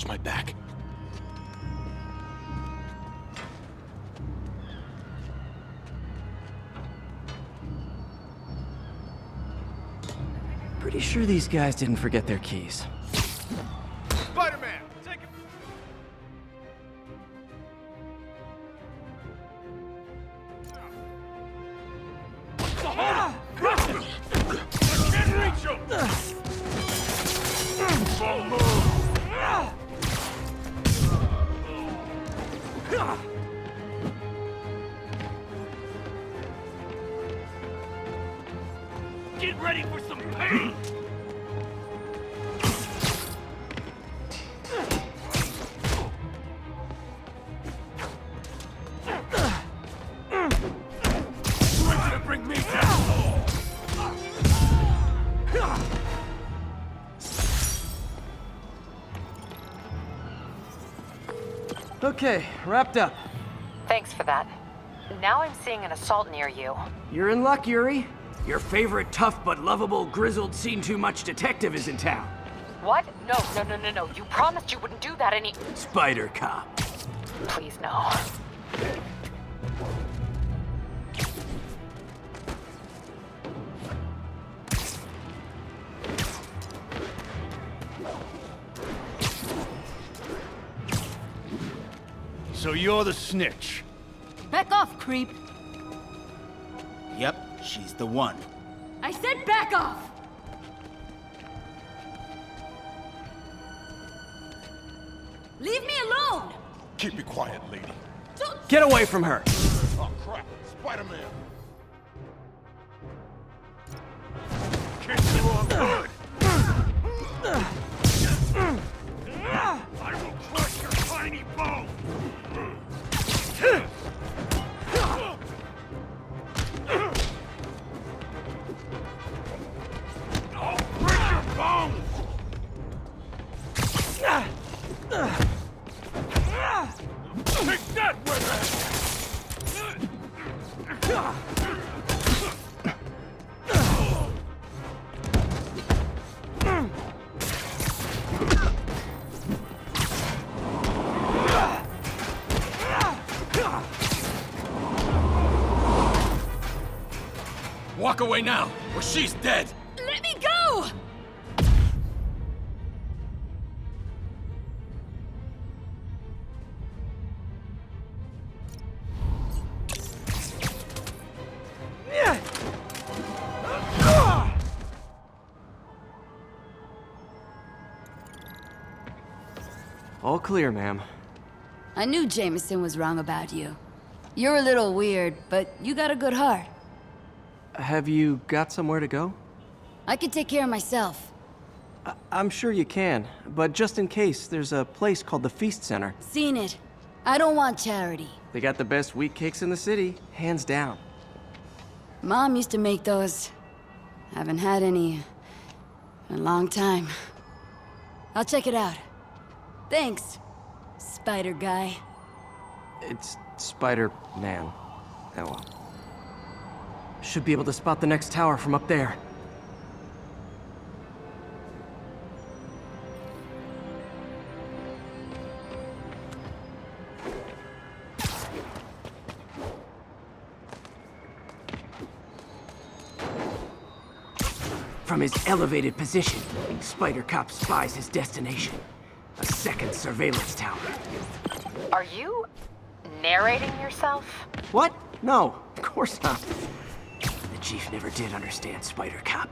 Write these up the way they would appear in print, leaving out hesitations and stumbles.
watch my back. Pretty sure these guys didn't forget their keys. Spider-Man, take him. I can't reach him. Don't move. Get ready for some pain. Bring me down. Okay, wrapped up. Thanks for that. Now I'm seeing an assault near you. You're in luck, Yuri. Your favorite tough but lovable, grizzled, seen-too-much detective is in town. What? No. You promised you wouldn't do that any— Spider Cop. Please, no. So you're the snitch. Back off, creep. Yep, she's the one. I said back off! Leave me alone! Keep it quiet, lady. Don't— Get away from her! Oh, crap. Spider-Man. Kick you off good. I will crush your tiny bone. I'll break your bones. Take that, weapon! Walk away now, or she's dead! Let me go! All clear, ma'am. I knew Jameson was wrong about you. You're a little weird, but you got a good heart. Have you got somewhere to go? I can take care of myself. I'm sure you can, but just in case, there's a place called the F.E.A.S.T Center. Seen it. I don't want charity. They got the best wheat cakes in the city, hands down. Mom used to make those. Haven't had any in a long time. I'll check it out. Thanks, Spider Guy. It's Spider-Man. Oh well. Should be able to spot the next tower from up there. From his elevated position, Spider Cop spies his destination. A second surveillance tower. Are you narrating yourself? What? No, of course not. The Chief never did understand Spider Cop.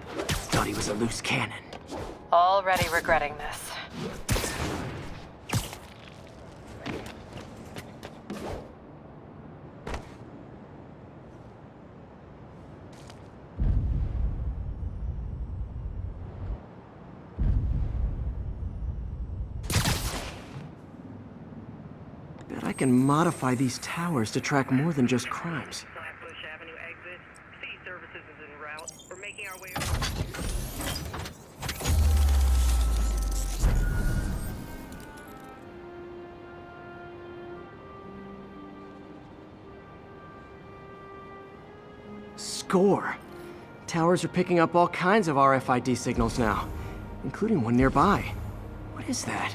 Thought he was a loose cannon. Already regretting this. Bet I can modify these towers to track more than just crimes. Flatbush Avenue exit. City services is en route. We're making our way. Score. Towers are picking up all kinds of RFID signals now, including one nearby. What is that?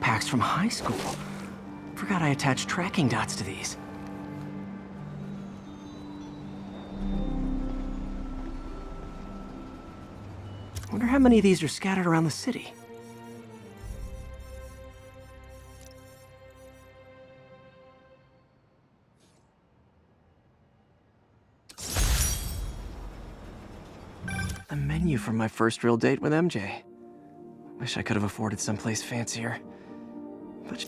backpacks from high school. Forgot I attached tracking dots to these. Wonder how many of these are scattered around the city. The menu from my first real date with MJ. Wish I could have afforded someplace fancier. But...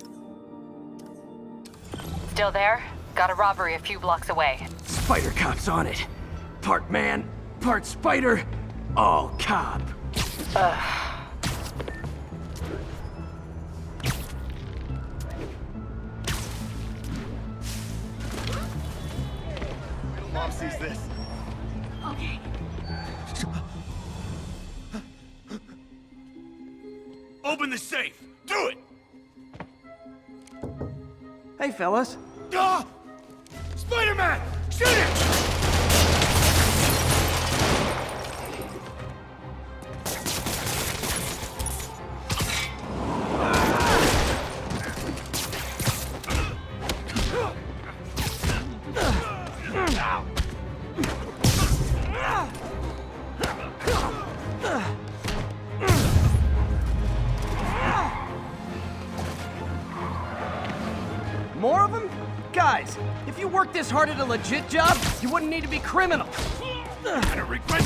Still there? Got a robbery a few blocks away. Spider Cop's on it. Part man, part spider, all cop. Mom sees this. Okay. Open the safe! Do it! Hey, fellas. Ah! Spider-Man! Shoot it! More of them? Guys, if you worked this hard at a legit job, you wouldn't need to be criminals. Gonna regret.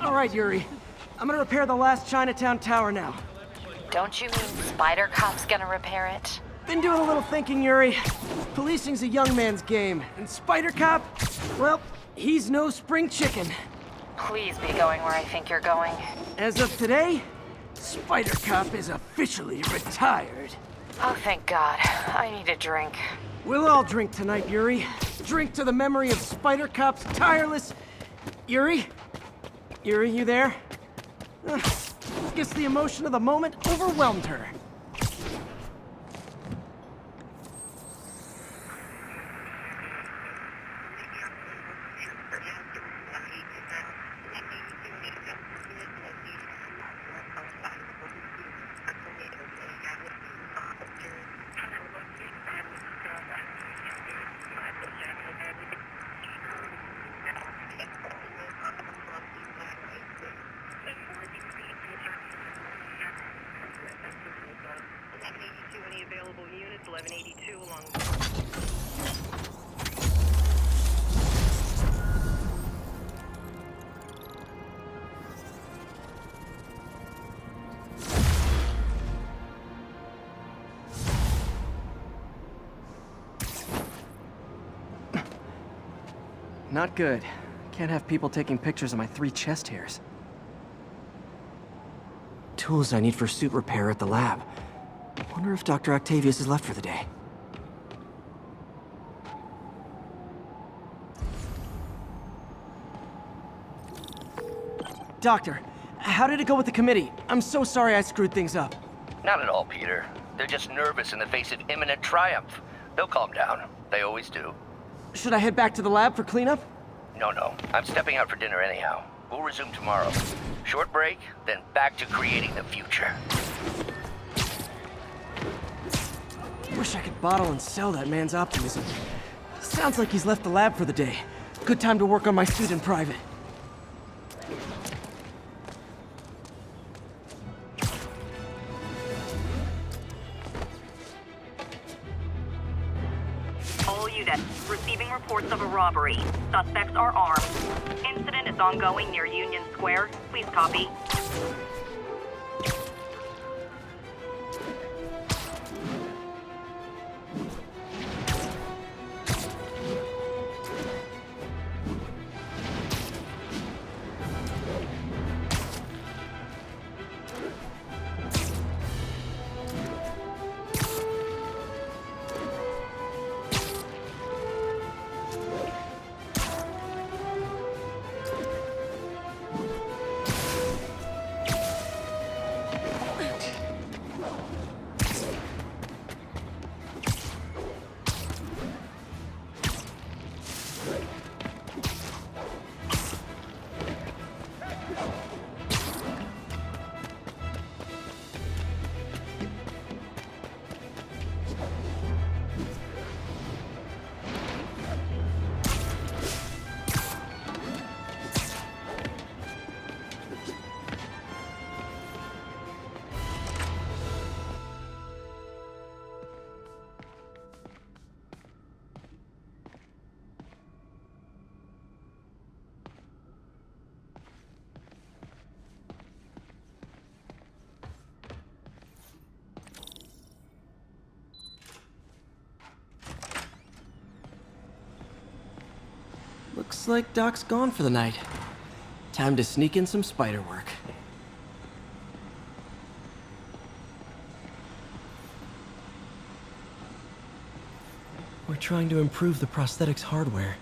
All right, Yuri. I'm gonna repair the last Chinatown tower now. Don't you mean Spider Cop's gonna repair it? Been doing a little thinking, Yuri. Policing's a young man's game, and Spider Cop, well, he's no spring chicken. Please be going where I think you're going. As of today, Spider Cop is officially retired. Oh, thank God. I need a drink. We'll all drink tonight, Yuri. Drink to the memory of Spider Cop's tireless... Yuri? Yuri, you there? Guess the emotion of the moment overwhelmed her. Any available units, 1182 along. Not good. Can't have people taking pictures of my 3 chest hairs. Tools I need for suit repair at the lab. Wonder if Dr. Octavius is left for the day. Doctor, how did it go with the committee? I'm so sorry I screwed things up. Not at all, Peter. They're just nervous in the face of imminent triumph. They'll calm down. They always do. Should I head back to the lab for cleanup? No. I'm stepping out for dinner anyhow. We'll resume tomorrow. Short break, then back to creating the future. Wish I could bottle and sell that man's optimism. Sounds like he's left the lab for the day. Good time to work on my suit in private. All units receiving reports of a robbery. Suspects are armed. Incident is ongoing near Union Square. Please copy. Looks like Doc's gone for the night. Time to sneak in some spider work. We're trying to improve the prosthetics hardware.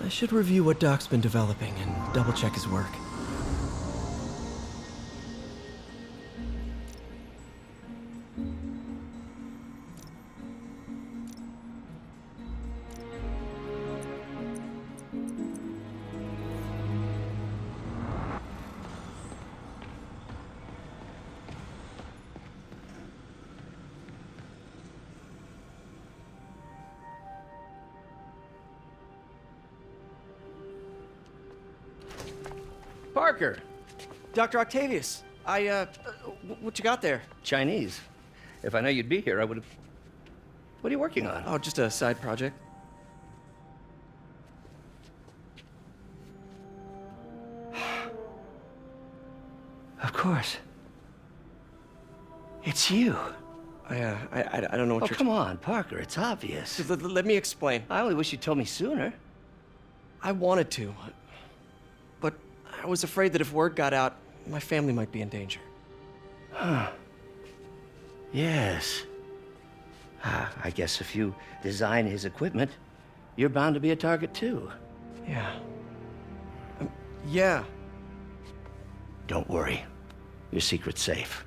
I should review what Doc's been developing and double-check his work. Parker! Dr. Octavius, what you got there? Chinese. If I know you'd be here, I would have... What are you working on? Oh, just a side project. Of course. It's you. I don't know what Oh, you're... come on, Parker, it's obvious. Let me explain. I only wish you told me sooner. I wanted to, but I was afraid that if word got out, my family might be in danger. Yes. I guess if you design his equipment, you're bound to be a target too. Yeah. Yeah. Don't worry. Your secret's safe.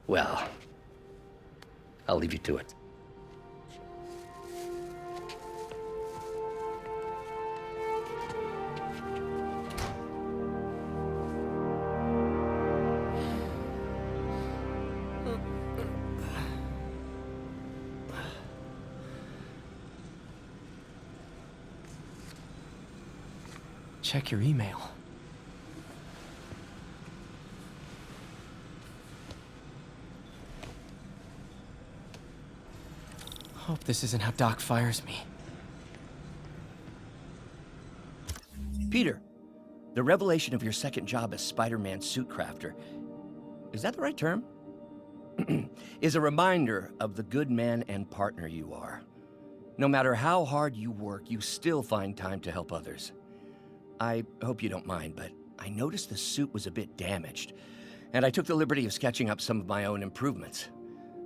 Well, I'll leave you to it. Check your email. Hope this isn't how Doc fires me. Peter, the revelation of your second job as Spider-Man suit crafter, is that the right term? Is a reminder of the good man and partner you are. No matter how hard you work, you still find time to help others. I hope you don't mind, but I noticed the suit was a bit damaged, and I took the liberty of sketching up some of my own improvements.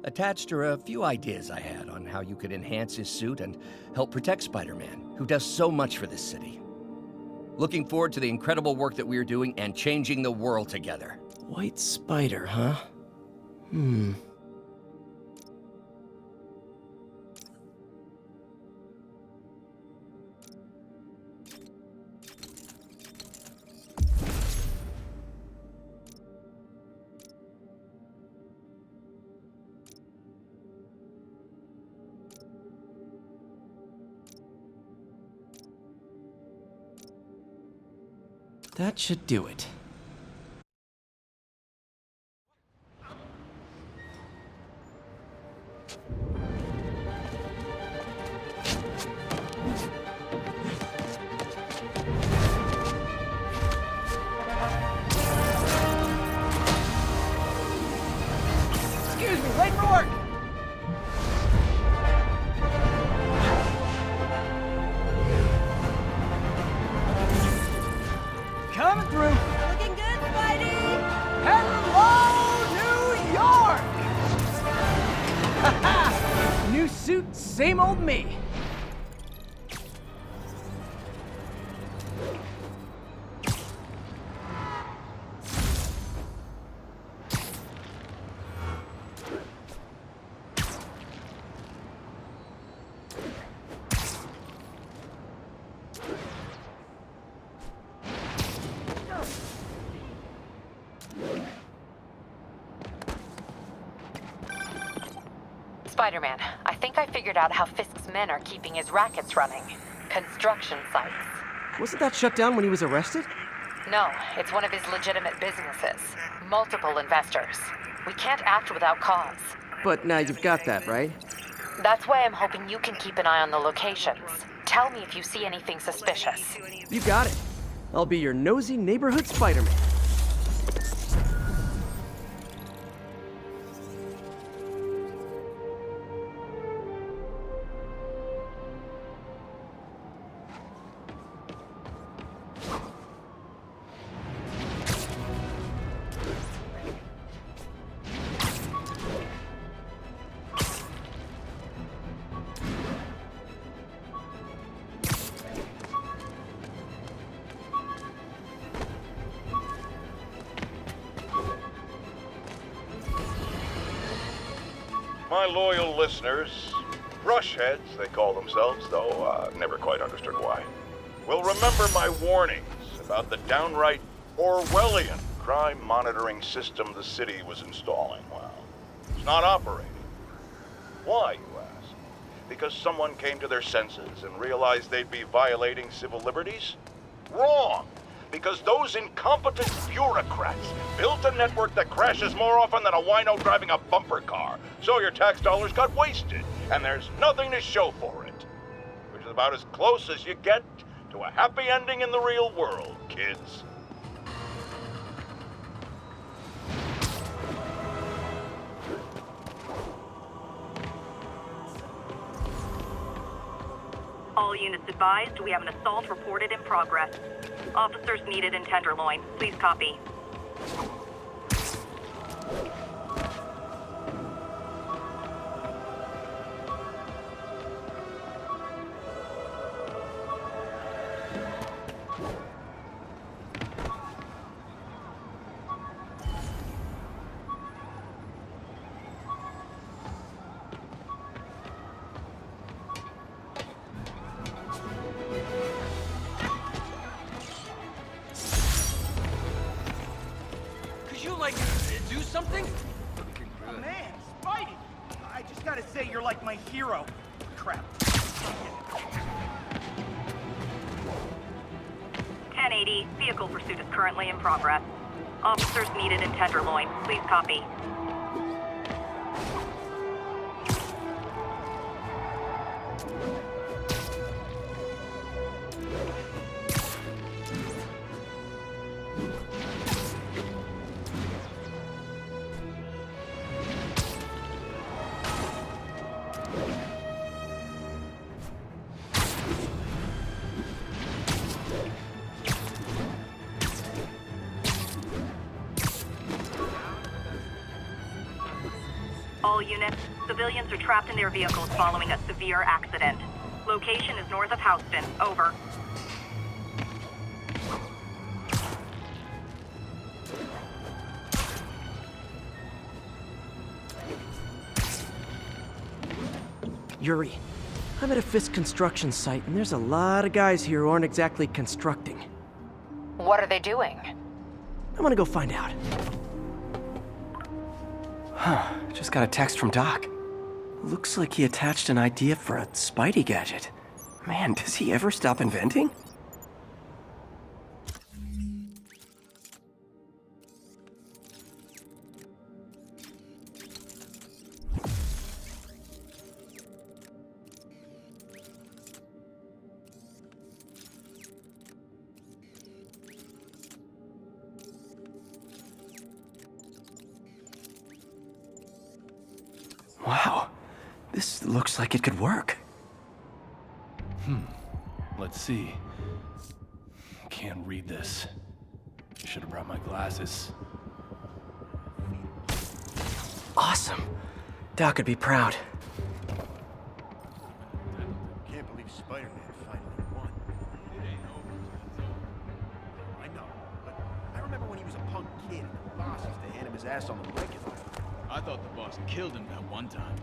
Attached are a few ideas I had on how you could enhance his suit and help protect Spider-Man, who does so much for this city. Looking forward to the incredible work that we are doing and changing the world together. White spider, huh? That should do it. Excuse me, late for work! Coming through! Looking good, Spidey! Hello, New York! Ha-ha! New suit, same old me. Spider-Man, I think I figured out how Fisk's men are keeping his rackets running. Construction sites. Wasn't that shut down when he was arrested? No, it's one of his legitimate businesses. Multiple investors. We can't act without cause. But now you've got that, right? That's why I'm hoping you can keep an eye on the locations. Tell me if you see anything suspicious. You got it. I'll be your nosy neighborhood Spider-Man. My loyal listeners, brushheads they call themselves, though never quite understood why, will remember my warnings about the downright Orwellian crime monitoring system the city was installing. Well, it's not operating. Why, you ask? Because someone came to their senses and realized they'd be violating civil liberties? Wrong! Because those incompetent bureaucrats built a network that crashes more often than a wino driving a bumper car. So your tax dollars got wasted, and there's nothing to show for it. Which is about as close as you get to a happy ending in the real world, kids. All units advised, we have an assault reported in progress. Officers needed in Tenderloin. Please copy. Do something? Oh man, Spidey! I just gotta say, you're like my hero. Crap. 1080, vehicle pursuit is currently in progress. Officers needed in Tenderloin. Please copy. All units, civilians are trapped in their vehicles following a severe accident. Location is north of Houston. Over. Yuri, I'm at a Fisk construction site, and there's a lot of guys here who aren't exactly constructing. What are they doing? I'm gonna go find out. Just got a text from Doc. Looks like he attached an idea for a Spidey gadget. Man, does he ever stop inventing? Wow, this looks like it could work. Let's see. Can't read this. Should have brought my glasses. Awesome. Doc would be proud. Can't believe Spider-Man finally won. It ain't over. I know, but I remember when he was a punk kid and the boss used to hand him his ass on the regular. I thought the boss killed him that one time.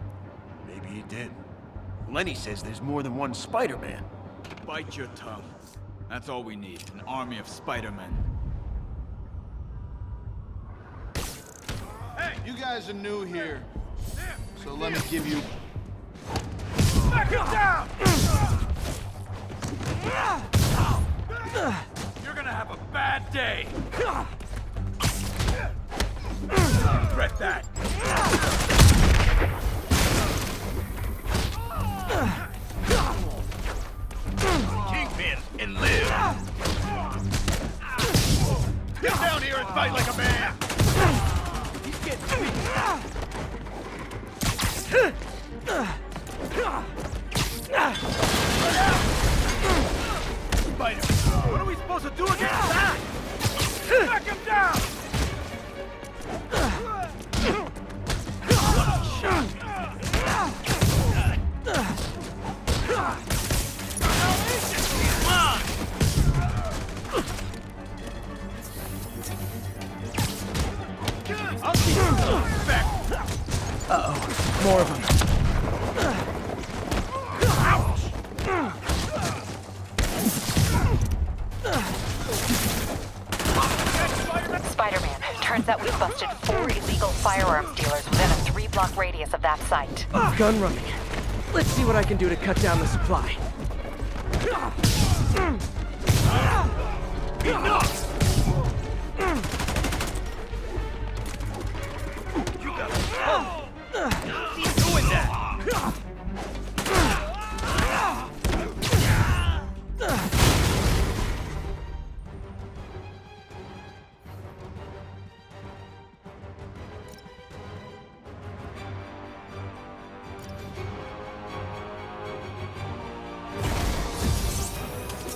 Maybe he did. Lenny says there's more than one Spider-Man. Bite your tongue. That's all we need, an army of Spider-Men. Hey! You guys are new here, so let me give you... Back him down! You're gonna have a bad day. Regret that. Kingpin and live! Get down here and fight like a man! He's getting weak. Spider, what are we supposed to do against that? Back him down! Uh-oh, more of them. radius of that site. Gun running. Let's see what I can do to cut down the supply. Enough! He's doing that!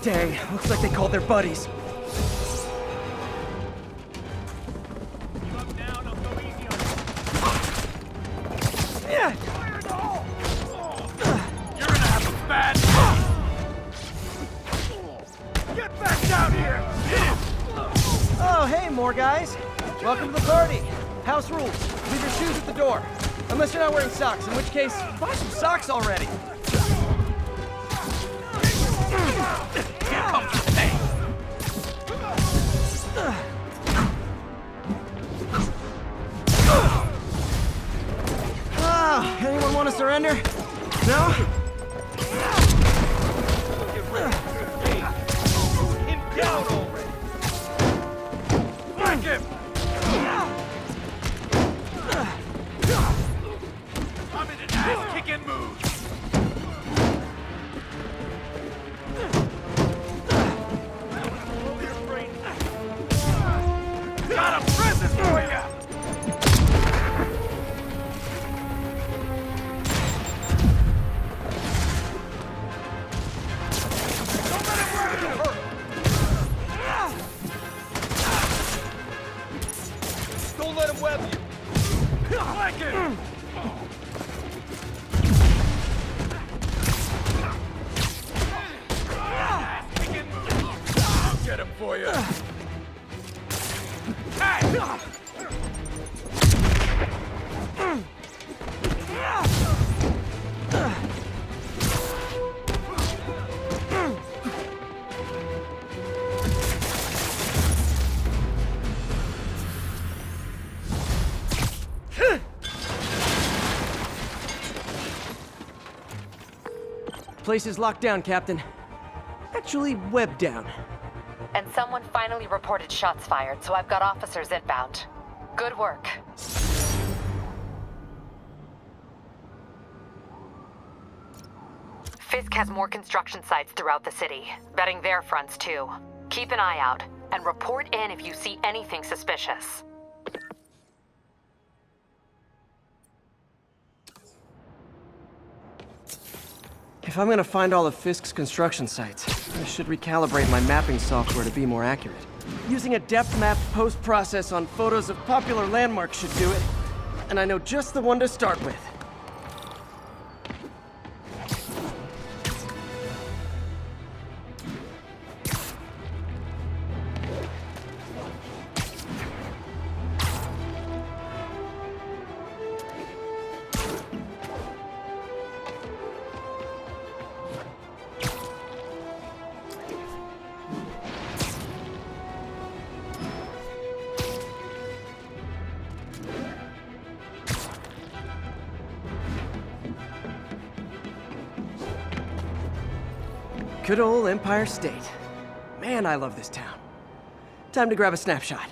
Dang, looks like they called their buddies. Oh, hey, more guys. Welcome to the party. House rules. Leave your shoes at the door. Unless you're not wearing socks, in which case, buy some socks already. Here comes the pain! Ah, anyone want to surrender? No? Him down already! Whack him! I'm in an ass-kicking mood! Got a present for you! Don't let him wreck you! Don't let him web you! Like him! I'll get him for you! Place is locked down, Captain. Actually, webbed down. And someone finally reported shots fired, so I've got officers inbound. Good work. Fisk has more construction sites throughout the city, betting their fronts too. Keep an eye out, and report in if you see anything suspicious. If I'm gonna find all of Fisk's construction sites, I should recalibrate my mapping software to be more accurate. Using a depth map post-process on photos of popular landmarks should do it, and I know just the one to start with. Good old Empire State. Man, I love this town. Time to grab a snapshot.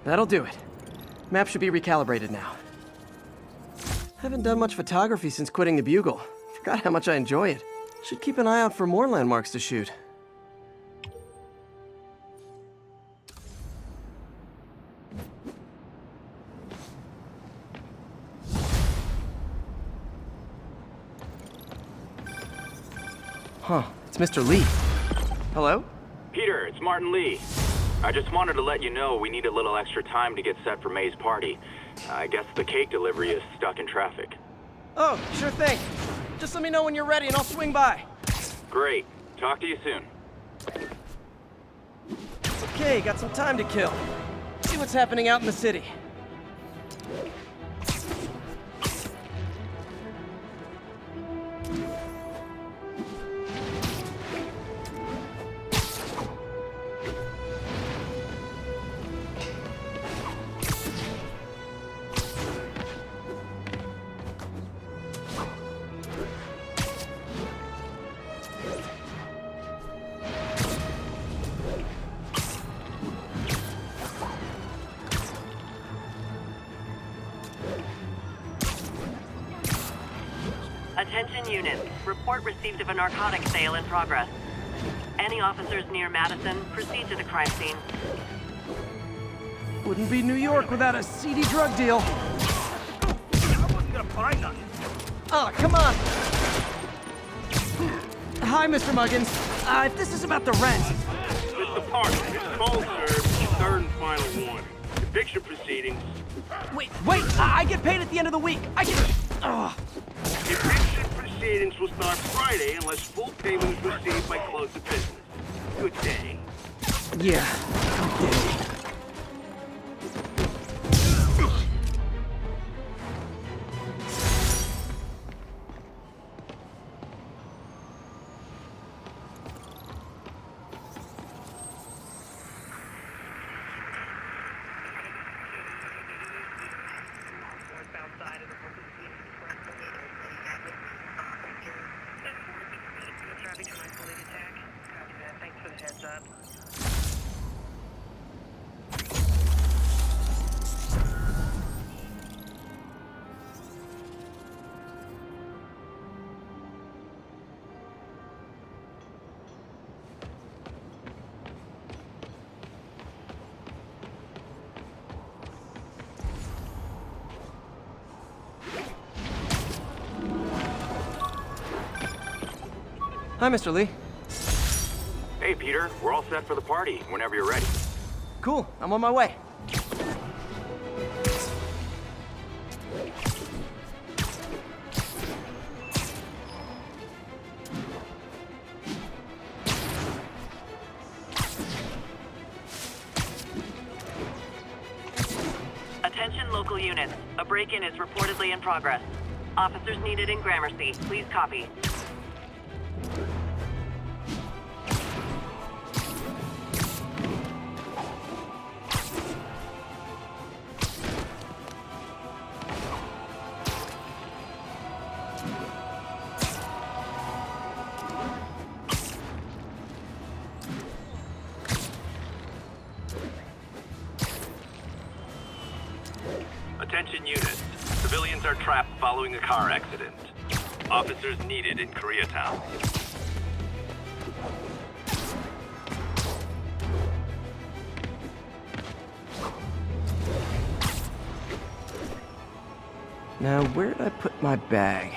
That'll do it. Map should be recalibrated now. Haven't done much photography since quitting the Bugle. Forgot how much I enjoy it. Should keep an eye out for more landmarks to shoot. Huh, it's Mr. Lee. Hello? Peter, it's Martin Lee. I just wanted to let you know we need a little extra time to get set for May's party. I guess the cake delivery is stuck in traffic. Oh, sure thing. Just let me know when you're ready and I'll swing by. Great. Talk to you soon. Okay, got some time to kill. See what's happening out in the city. Attention units. Report received of a narcotic sale in progress. Any officers near Madison, proceed to the crime scene. Wouldn't be New York without a seedy drug deal. I wasn't gonna buy nothing. Oh, come on. Hi, Mr. Muggins. If this is about the rent... Mr. Parker, it's cold served, third and final warning. Eviction proceedings. Wait, I get paid at the end of the week. I get... Ugh. Eviction proceedings will start Friday unless full payment is received by close of business. Good day. Yeah, okay. Hi, Mr. Lee. Hey, Peter. We're all set for the party, whenever you're ready. Cool, I'm on my way. Attention local units. A break-in is reportedly in progress. Officers needed in Gramercy. Please copy. Attention units. Civilians are trapped following a car accident. Officers needed in Koreatown. Now, where did I put my bag?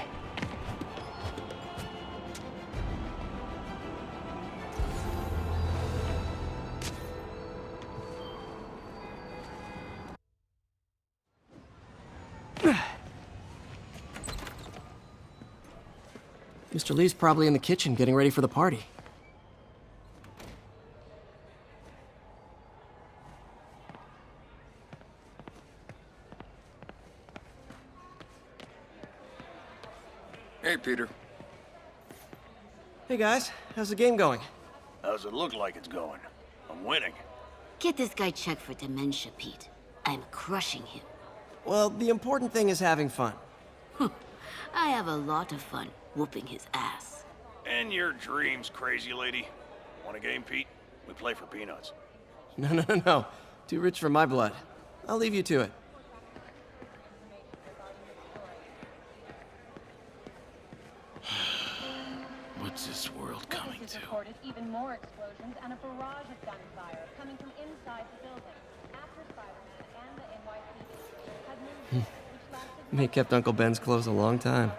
Mr. Lee's probably in the kitchen getting ready for the party. Hey, Peter. Hey guys, how's the game going? How's it look like it's going? I'm winning. Get this guy checked for dementia, Pete. I'm crushing him. Well, the important thing is having fun. I have a lot of fun whooping his ass. And your dreams, crazy lady. Want a game, Pete? We play for peanuts. No. Too rich for my blood. I'll leave you to it. What's this world coming to? Reported even more explosions and a barrage of gunfire coming from inside the building after Spider-Man and the NYPD had moved, which lasted. May kept Uncle Ben's clothes a long time.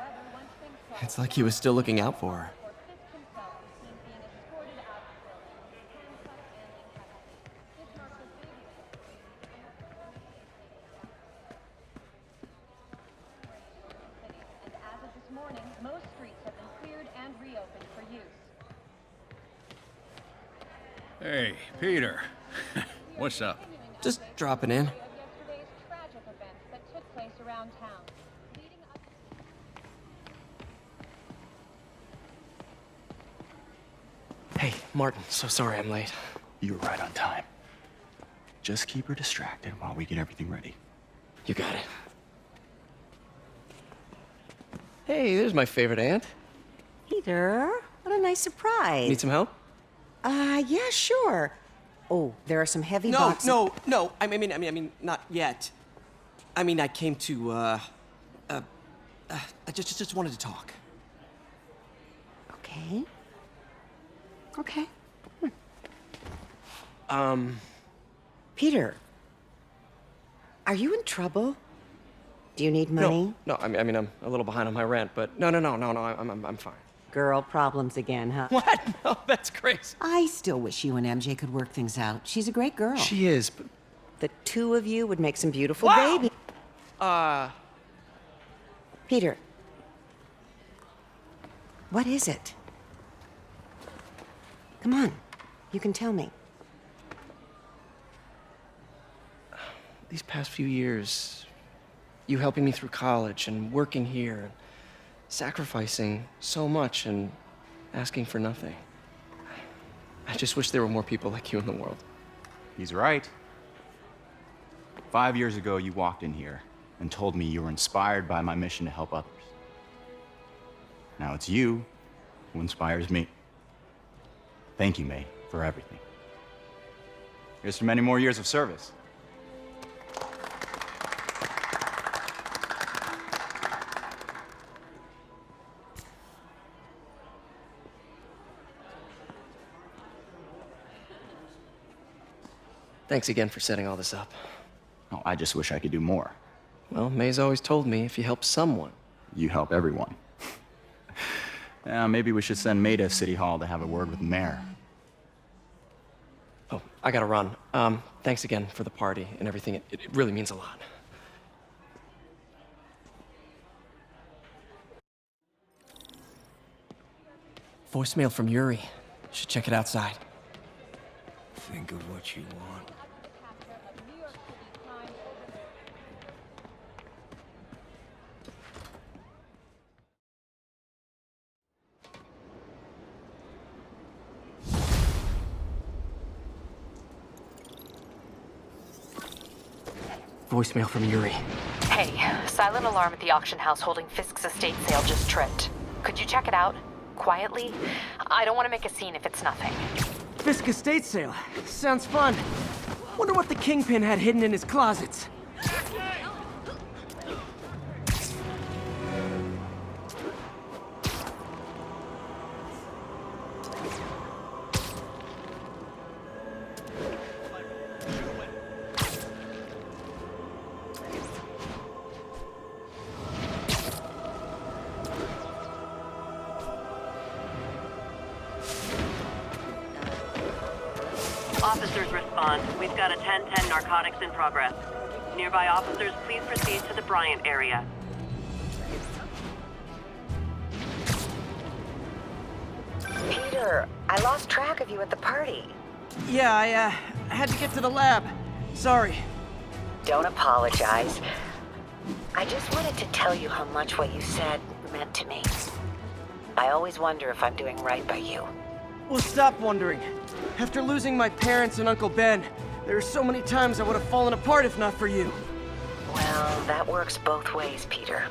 It's like he was still looking out for her. Fisk himself was seen being escorted out of the building, handcuffed and in custody. This marks a big and as of this morning, most streets have been cleared and reopened for use. Hey, Peter. What's up? Just dropping in. Yesterday's tragic events that took place around town. Leading up Hey, Martin, so sorry I'm late. You were right on time. Just keep her distracted while we get everything ready. You got it. Hey, there's my favorite aunt. Peter, what a nice surprise. Need some help? Yeah, sure. Oh, there are some heavy boxes. No. I mean, not yet. I mean, I came to, I just wanted to talk. Okay. Okay. Peter, are you in trouble? Do you need money? No, I mean, I'm a little behind on my rent, but no, I'm fine. Girl problems again, huh? What? No, that's crazy. I still wish you and MJ could work things out. She's a great girl. She is, but... The two of you would make some beautiful Wow! babies. Peter, what is it? Come on, you can tell me. These past few years, you helping me through college and working here, sacrificing so much and asking for nothing. I just wish there were more people like you in the world. He's right. 5 years ago, you walked in here and told me you were inspired by my mission to help others. Now it's you who inspires me. Thank you, May, for everything. Here's to many more years of service. Thanks again for setting all this up. Oh, I just wish I could do more. Well, May's always told me if you help someone... You help everyone. Yeah, maybe we should send May to City Hall to have a word with the mayor. Oh, I gotta run. Thanks again for the party and everything. It really means a lot. Voicemail from Yuri. Should check it outside. Think of what you want. Voicemail from Yuri. Hey, silent alarm at the auction house holding Fisk's estate sale just tripped. Could you check it out? Quietly? I don't want to make a scene if it's nothing. Fisk estate sale. Sounds fun. Wonder what the Kingpin had hidden in his closets. Officers respond. We've got a 10-10 narcotics in progress. Nearby officers, please proceed to the Bryant area. Peter, I lost track of you at the party. Yeah, I had to get to the lab. Sorry. Don't apologize. I just wanted to tell you how much what you said meant to me. I always wonder if I'm doing right by you. Well, stop wondering. After losing my parents and Uncle Ben, there are so many times I would have fallen apart if not for you. Well, that works both ways, Peter.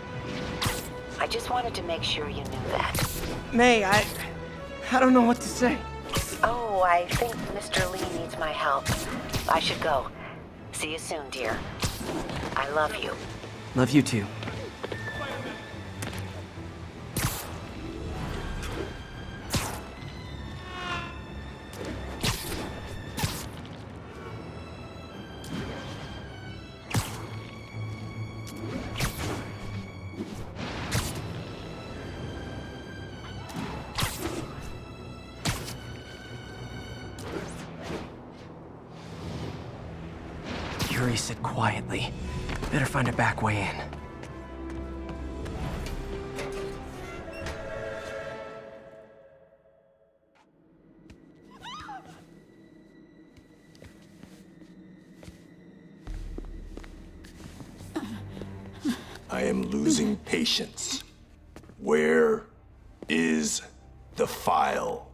I just wanted to make sure you knew that. May, I don't know what to say. Oh, I think Mr. Lee needs my help. I should go. See you soon, dear. I love you. Love you too. Yuri said quietly. Better find a back way in. I am losing patience. Where is the file?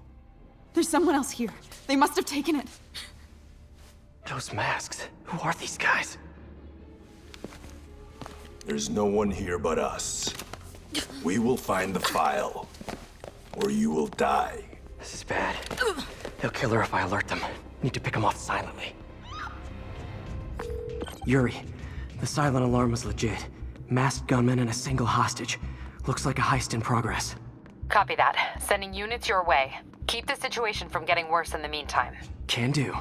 There's someone else here. They must have taken it. Those masks. Who are these guys? There's no one here but us. We will find the file, or you will die. This is bad. They'll kill her if I alert them. Need to pick them off silently. Yuri, the silent alarm was legit. Masked gunmen and a single hostage. Looks like a heist in progress. Copy that. Sending units your way. Keep the situation from getting worse in the meantime. Can do.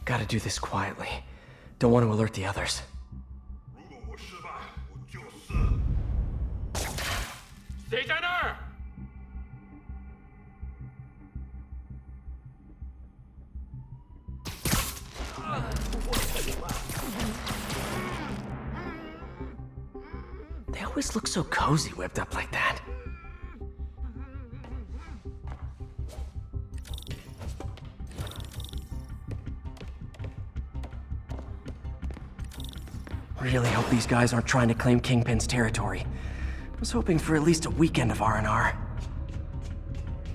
Gotta do this quietly. Don't want to alert the others. They always look so cozy whipped up like that. Really hope these guys aren't trying to claim Kingpin's territory. I was hoping for at least a weekend of R&R.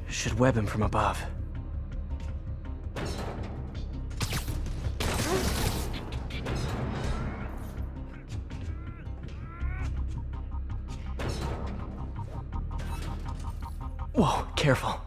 Should web him from above. Whoa, careful.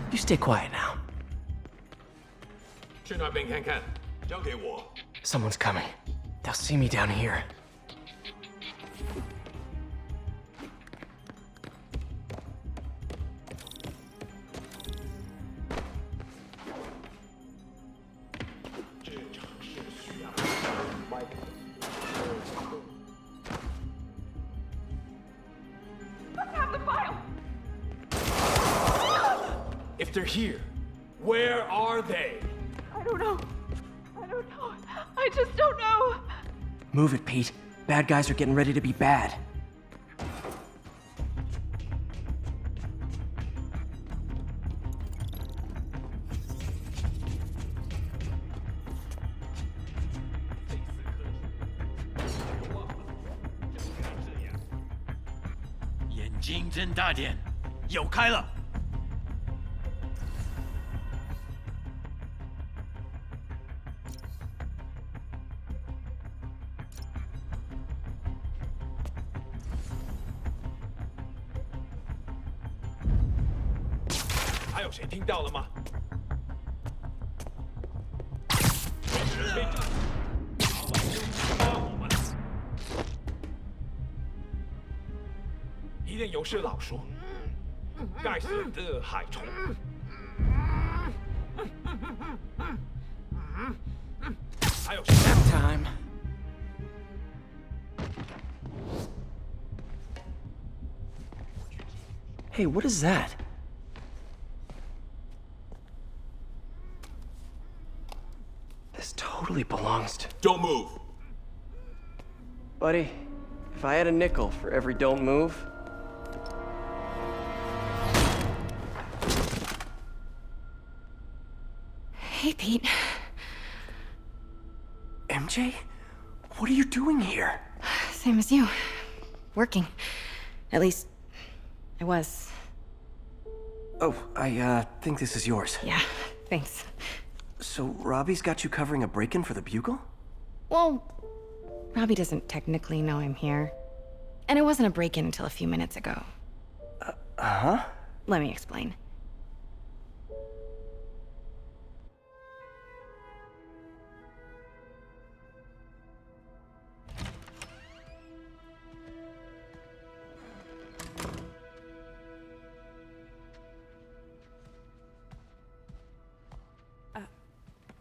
You stay quiet now. Someone's coming. They'll see me down here. If they're here, where are they? I don't know. I just don't know. Move it, Pete. Bad guys are getting ready to be bad. Nap time. Hey, what is that? This totally belongs to... Don't move! Buddy, if I had a nickel for every don't move... Hey, Pete. MJ? What are you doing here? Same as you. Working. At least, I was. Oh, I think this is yours. Yeah, thanks. So Robbie's got you covering a break-in for the Bugle? Well, Robbie doesn't technically know I'm here. And it wasn't a break-in until a few minutes ago. Uh-huh? Let me explain.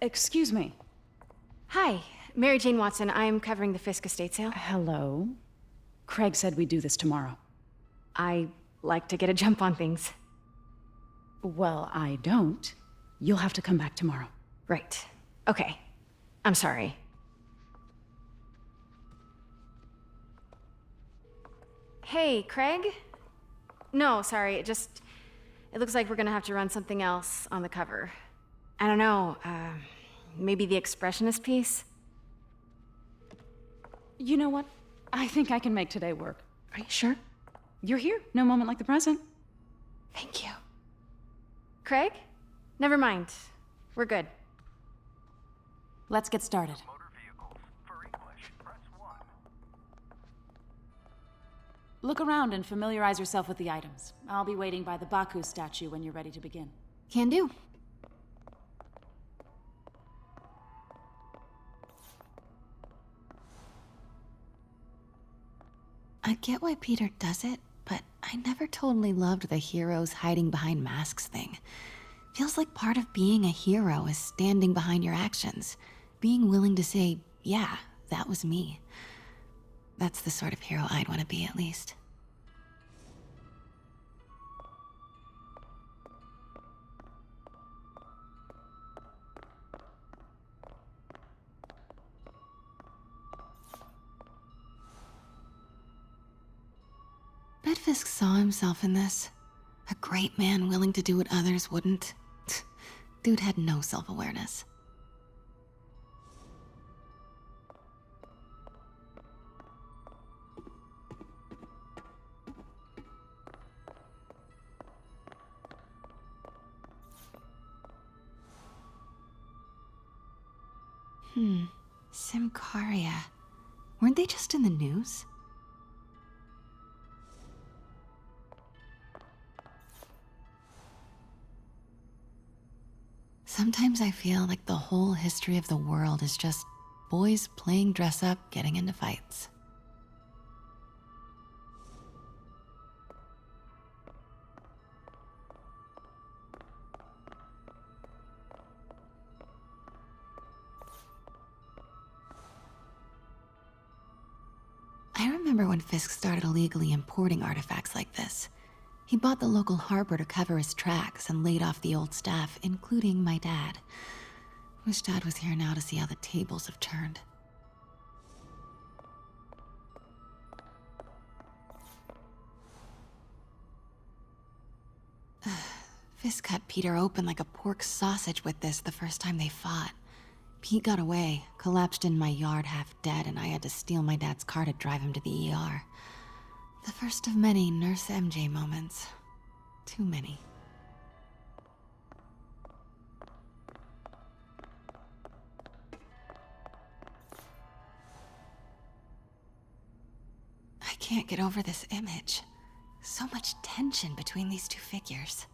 Excuse me. Hi, Mary Jane Watson. I'm covering the Fisk estate sale. Hello. Craig said we'd do this tomorrow. I like to get a jump on things. Well, I don't. You'll have to come back tomorrow. Right. Okay. I'm sorry. Hey, Craig? No, sorry. It looks like we're gonna have to run something else on the cover. I don't know. Maybe the expressionist piece? You know what? I think I can make today work. Are you sure? You're here. No moment like the present. Thank you. Craig? Never mind. We're good. Let's get started. Look around and familiarize yourself with the items. I'll be waiting by the Baku statue when you're ready to begin. Can do. I get why Peter does it, but I never totally loved the heroes hiding behind masks thing. Feels like part of being a hero is standing behind your actions, being willing to say, yeah, that was me. That's the sort of hero I'd want to be, at least. Bet Fisk saw himself in this. A great man willing to do what others wouldn't. Dude had no self-awareness. Simcaria. Weren't they just in the news? Sometimes I feel like the whole history of the world is just boys playing dress up, getting into fights. I remember when Fisk started illegally importing artifacts like this. He bought the local harbor to cover his tracks and laid off the old staff, including my dad. Wish Dad was here now to see how the tables have turned. Fisk cut Peter open like a pork sausage with this the first time they fought. Pete got away, collapsed in my yard half dead, and I had to steal my dad's car to drive him to the ER. The first of many Nurse MJ moments. Too many. I can't get over this image. So much tension between these two figures.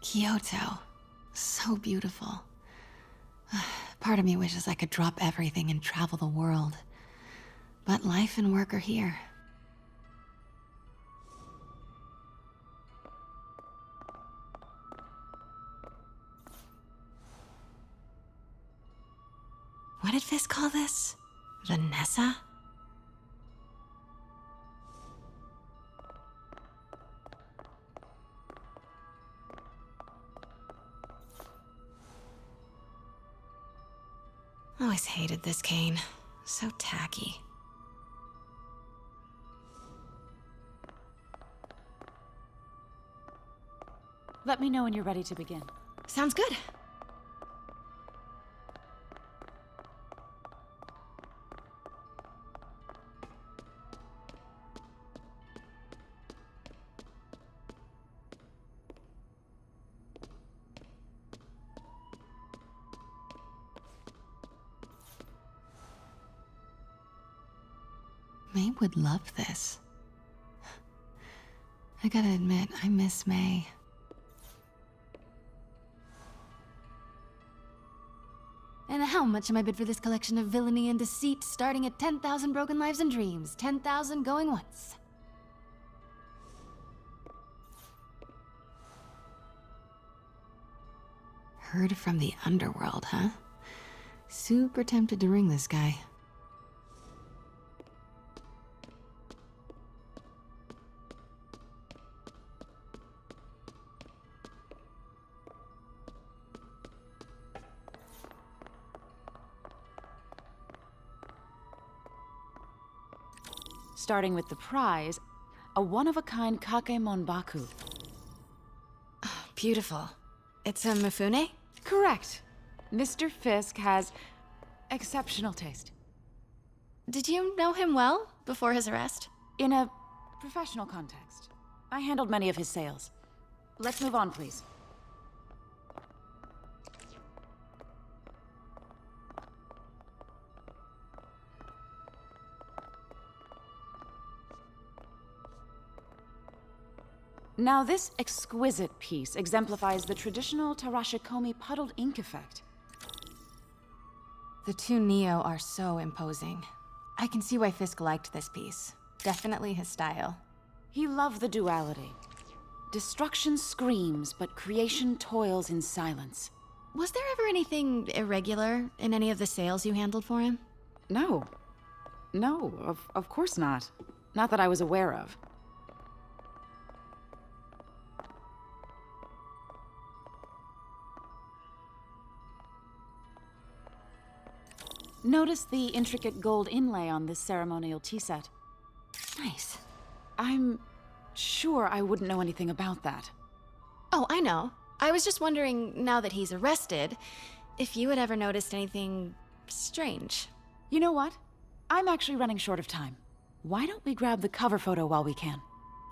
Kyoto. So beautiful. Part of me wishes I could drop everything and travel the world. But life and work are here. What did Fisk call this? Vanessa? Always hated this cane. So tacky. Let me know when you're ready to begin. Sounds good. May would love this. I gotta admit, I miss May. And how much am I bid for this collection of villainy and deceit, starting at 10,000 broken lives and dreams, 10,000 going once? Heard from the underworld, huh? Super tempted to ring this guy. Starting with the prize, a one-of-a-kind Kakemon Baku. Beautiful. It's a Mifune? Correct. Mr. Fisk has exceptional taste. Did you know him well before his arrest? In a professional context. I handled many of his sales. Let's move on, please. Now, this exquisite piece exemplifies the traditional Tarashikomi puddled ink effect. The two Neo are so imposing. I can see why Fisk liked this piece. Definitely his style. He loved the duality. Destruction screams, but creation toils in silence. Was there ever anything irregular in any of the sales you handled for him? No. No, of course not. Not that I was aware of. Notice the intricate gold inlay on this ceremonial tea set. Nice. I'm sure I wouldn't know anything about that. Oh, I know. I was just wondering, now that he's arrested, if you had ever noticed anything strange. You know what? I'm actually running short of time. Why don't we grab the cover photo while we can?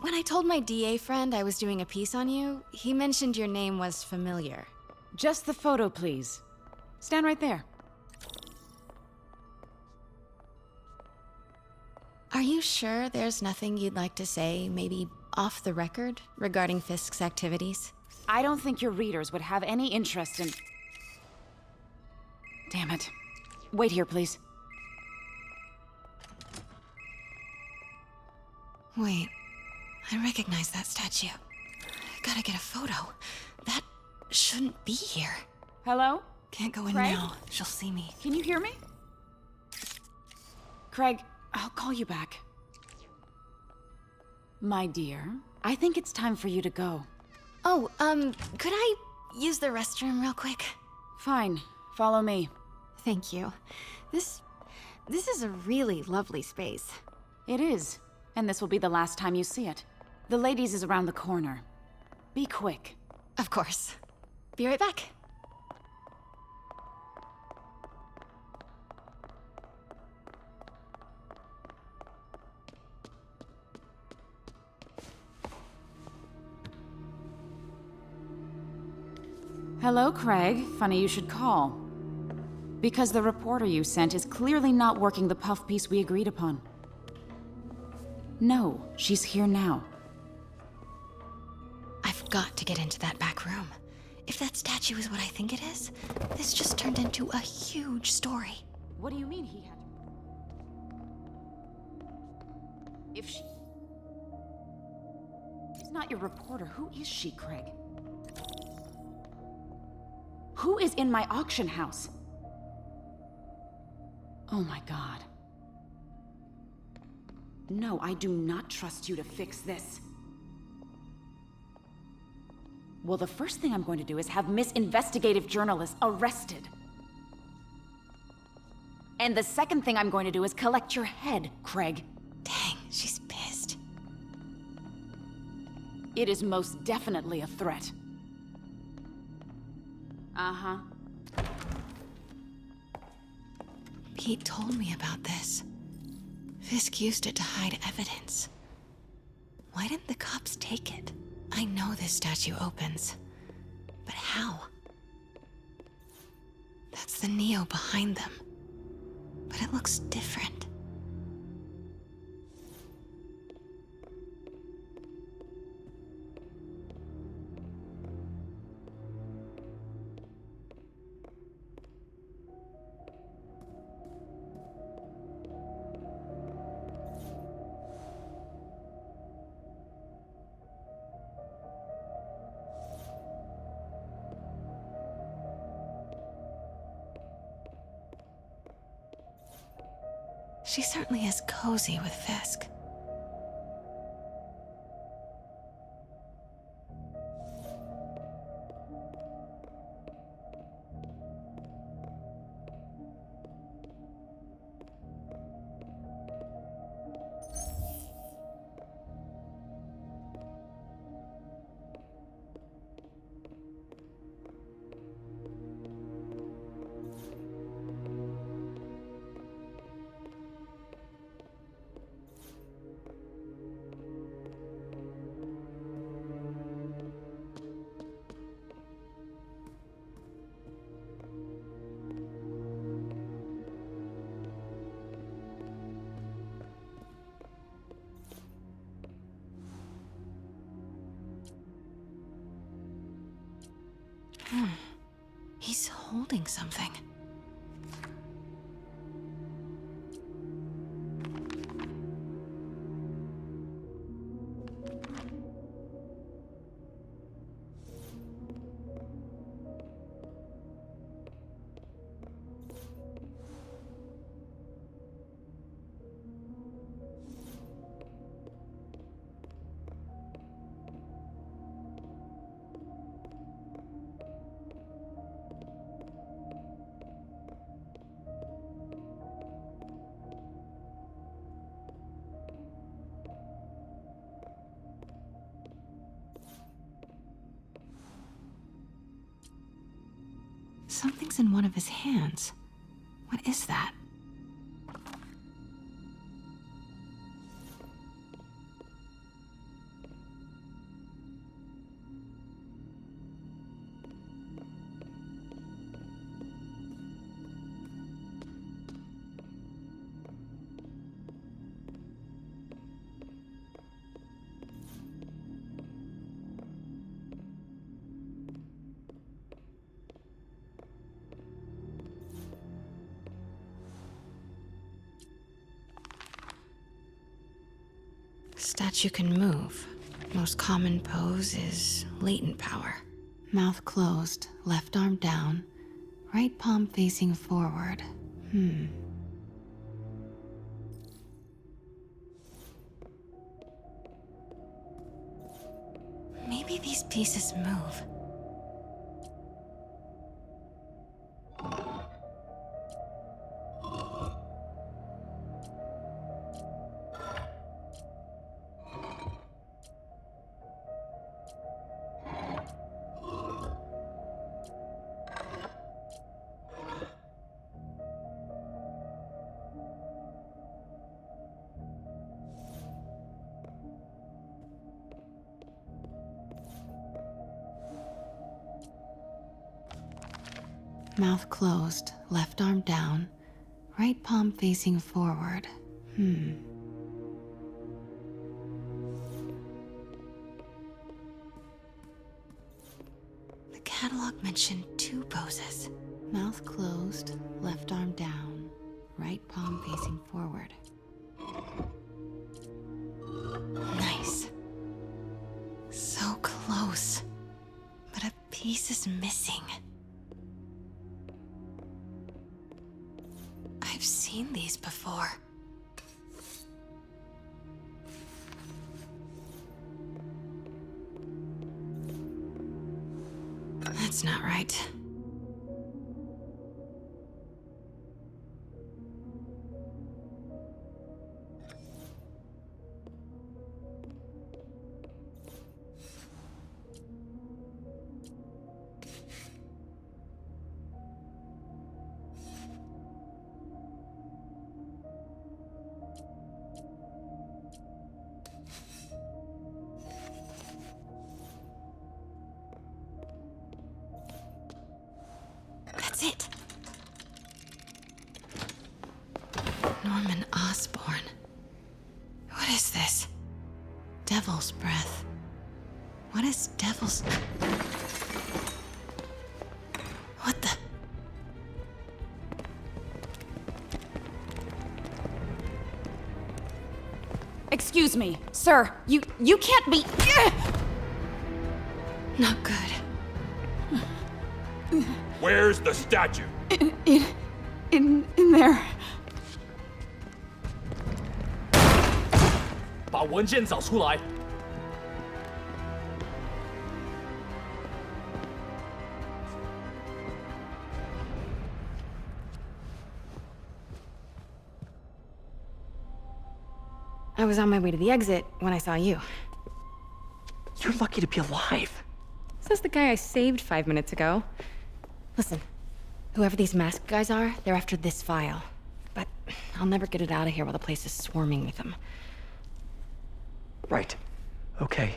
When I told my DA friend I was doing a piece on you, he mentioned your name was familiar. Just the photo, please. Stand right there. Are you sure there's nothing you'd like to say, maybe off the record, regarding Fisk's activities? I don't think your readers would have any interest in... Damn it. Wait here, please. Wait, I recognize that statue. Gotta get a photo. That shouldn't be here. Hello? Can't go in Craig? now. She'll see me. Can you hear me? Craig, I'll call you back. My dear, I think it's time for you to go. Oh, could I use the restroom real quick? Fine. Follow me. Thank you. This is a really lovely space. It is. And this will be the last time you see it. The ladies is around the corner. Be quick. Of course. Be right back. Hello, Craig. Funny you should call. Because the reporter you sent is clearly not working the puff piece we agreed upon. No, she's here now. I've got to get into that back room. If that statue is what I think it is, this just turned into a huge story. What do you mean he had... If she... She's not your reporter. Who is she, Craig? Who is in my auction house? Oh my God. No, I do not trust you to fix this. Well, the first thing I'm going to do is have Miss Investigative Journalist arrested. And the second thing I'm going to do is collect your head, Craig. Dang, she's pissed. It is most definitely a threat. Uh-huh. Pete told me about this. Fisk used it to hide evidence. Why didn't the cops take it? I know this statue opens. But how? That's the Neo behind them. But it looks different. She certainly is cozy with Fisk. He's holding something. Something's in one of his hands. What is that? Statue can move. Most common pose is latent power. Mouth closed, left arm down, right palm facing forward. Maybe these pieces move. Mouth closed, left arm down, right palm facing forward. The catalog mentioned 2 poses. Mouth closed, left arm down, right palm facing forward. Nice. So close. But a piece is missing. I've seen these before. That's not right. That's it. Norman Osborn. What is this? Devil's breath. What is devil's... What the... Excuse me, sir. You can't be... Not good. Where's the statue? In there. 把文件找出来。 I was on my way to the exit when I saw you. You're lucky to be alive. Says the guy I saved 5 minutes ago. Listen, whoever these masked guys are, they're after this file. But I'll never get it out of here while the place is swarming with them. Right. Okay,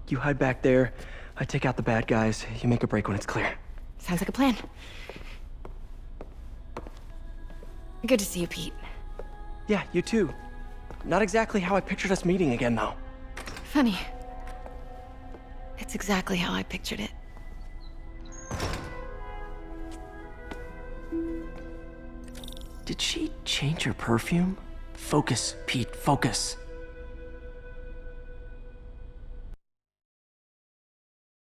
you hide back there. I take out the bad guys. You make a break when it's clear. Sounds like a plan. Good to see you, Pete. Yeah, you too. Not exactly how I pictured us meeting again, though. Funny. It's exactly how I pictured it. Did she change her perfume? Focus, Pete, focus.